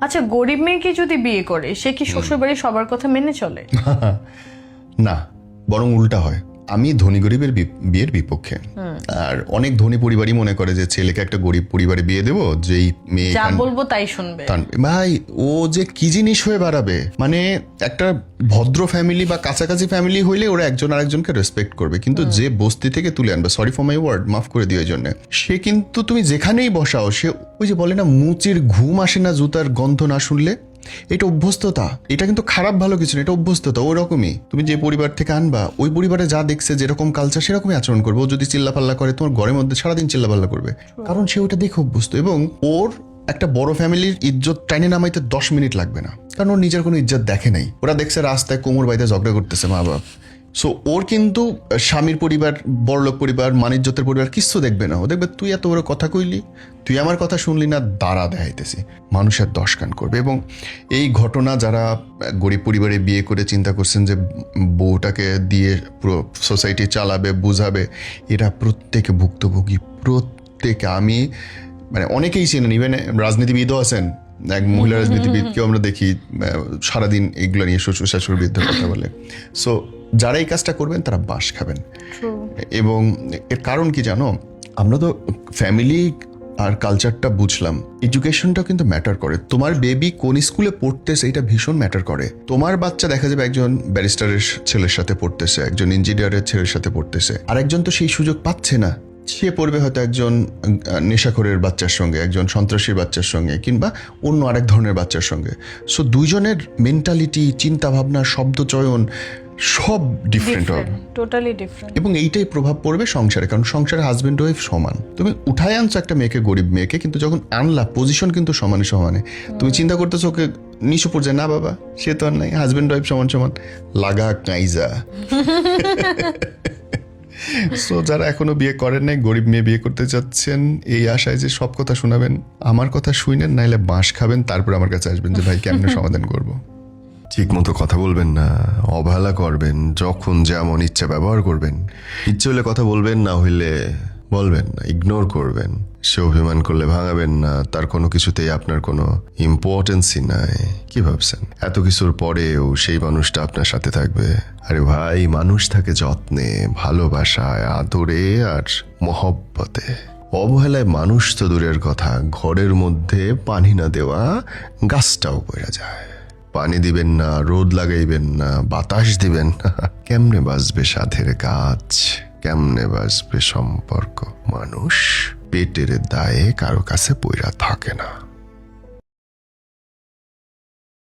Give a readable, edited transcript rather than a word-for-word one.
আচ্ছা, গরিব মেয়েকে যদি বিয়ে করে সে কি শ্বশুর বাড়ির সবার কথা মেনে চলে? না, বরং উল্টা হয়। আমি ধনী গরিবের বিয়ের বিপক্ষে। আর অনেক ধনী পরিবারই মনে করে যে ছেলেকে একটা গরিব পরিবারে বিয়ে দেবো, যেই মেয়ে যা বলবো তাই শুনবে। ভাই ও যে কি জিনিস হয়ে বাড়াবে, মানে একটা ভদ্র ফ্যামিলি বা কাছাকাছি ফ্যামিলি হইলে ওরা একজন আরেকজনকে রেসপেক্ট করবে, কিন্তু যে বস্তি থেকে তুলে আনবে, সরি ফর মাই ওয়ার্ড, মাফ করে দিও এই জন্য, সে কিন্তু তুমি যেখানেই বসাও, সে ওই যে বলে না মুচির ঘুম আসে না জুতার গন্ধ না শুনলে, এটা অভ্যস্ততা। এটা কিন্তু খারাপ ভালো কিছু না, এটা অভ্যস্ততা। ওই রকমই তুমি যে পরিবার থেকে আনবা, ওই পরিবারে যা দেখছে যেরকম কালচার সেরকমই আচরণ করবে। ও যদি চিল্লাপাল্লা করে তোমার ঘরের মধ্যে সারাদিন চিল্লাপাল্লা করবে, কারণ সে ওটা দেখে অভ্যস্ত। এবং ওর একটা বড় ফ্যামিলির ইজ্জত টাইনে নামাইতে 10 মিনিট লাগবে না, কারণ ওর নিজের কোনো ইজ্জত দেখে নাই। ওরা দেখছে রাস্তায় কোমর বাইতে ঝগড়া করতেছে মা বাপ। সো ওর কিন্তু স্বামীর পরিবার, বড়লোক পরিবার, মানিজ্যতের পরিবার কিচ্ছু দেখবে না। ও দেখবে তুই এত বড় কথা কইলি, তুই আমার কথা শুনলি না, দাঁড়া দেখাইতেছি, মানুষের 10 কান করবে। এবং এই ঘটনা যারা গরিব পরিবারে বিয়ে করে চিন্তা করছেন যে বউটাকে দিয়ে পুরো সোসাইটি চালাবে, বুঝাবে, এরা প্রত্যেকে ভুক্তভোগী, প্রত্যেকে। আমি মানে অনেকেই চেনেন, ইভেন রাজনীতিবিদও আছেন। এক মহিলা রাজনীতিবিদকেও আমরা দেখি সারাদিন এইগুলো নিয়ে শ্বশুর শাশুড়ির বিরুদ্ধে কথা বলে। সো যারা এই কাজটা করবেন তারা বাঁশ খাবেন। এবং এর কারণ কি জানো, আমরা তো ফ্যামিলি আর কালচারটা বুঝলাম, এডুকেশনটাও কিন্তু ম্যাটার করে। তোমার বেবি কোন স্কুলে পড়তেছে এটা ভীষণ ম্যাটার করে। তোমার বাচ্চা দেখা যাবে একজন ব্যারিস্টারের ছেলের সাথে পড়তেছে, একজন ইঞ্জিনিয়ারের ছেলের সাথে পড়তেছে, আর একজন তো সেই সুযোগ পাচ্ছে না। সে পড়বে হয়তো একজন নেশাখোরের বাচ্চার সঙ্গে, একজন সন্ত্রাসীর বাচ্চার সঙ্গে, কিংবা অন্য আরেক ধরনের বাচ্চার সঙ্গে। সো দুইজনের মেন্টালিটি, চিন্তা ভাবনা, শব্দ চয়ন সব ডিফারেন্ট হবে, টোটালি ডিফারেন্ট। এবং এইটাই প্রভাব পড়বে সংসারে, কারণ সংসারে হাজবেন্ড ওয়াইফ সমান। তুমি উঠায় আনছো একটা মেয়েকে, গরিব মেয়েকে, কিন্তু যখন আনলা পজিশন কিন্তু সমানে সমানে। তুমি চিন্তা করতেছো ওকে নিচু পর্যায়ে, না বাবা সে তো আর নাই, হাজবেন্ড ওয়াইফ সমান সমান, লাগা কাইজা। সো যারা এখনো বিয়ে করেন নাই, গরিব মেয়ে বিয়ে করতে চাচ্ছেন, এই আশায় যে সব কথা শোনাবেন, আমার কথা শুনেন, নাইলে বাঁশ খাবেন, তারপর আমার কাছে আসবেন যে ভাই কেমনে সমাধান করবো। ঠিক মতো কথা বলবেন না, অবহেলা করবেন, যখন যেমন ইচ্ছা ব্যবহার করবেন। ইচ্ছে হলে কথা বলবেন, না হইলে বলবেন না, ইগনোর করবেন। সে অভিমান করলে ভাঙাবেন না, তার কোনো কিছুতেই আপনার কোনো ইম্পর্টেন্সই নাই। কি ভাবছেন এত কিছুর পরেও সেই মানুষটা আপনার সাথে থাকবে? আরে ভাই, মানুষ থাকে যত্নে, ভালোবাসায়, আদরে আর মহব্বতে। অবহেলায় মানুষ তো দূরের কথা, ঘরের মধ্যে পানি না দেওয়া গাছটাও পড়ে যায়। পানি দিবেন না, রোদ লাগাইবেন না, বাতাস দিবেন না, কেমনে বাঁচবে সাধের গাছ, কেমনে বাঁচবে সম্পর্ক? মানুষ পেটের দায়ে কারো কাছে পইরা থাকে না।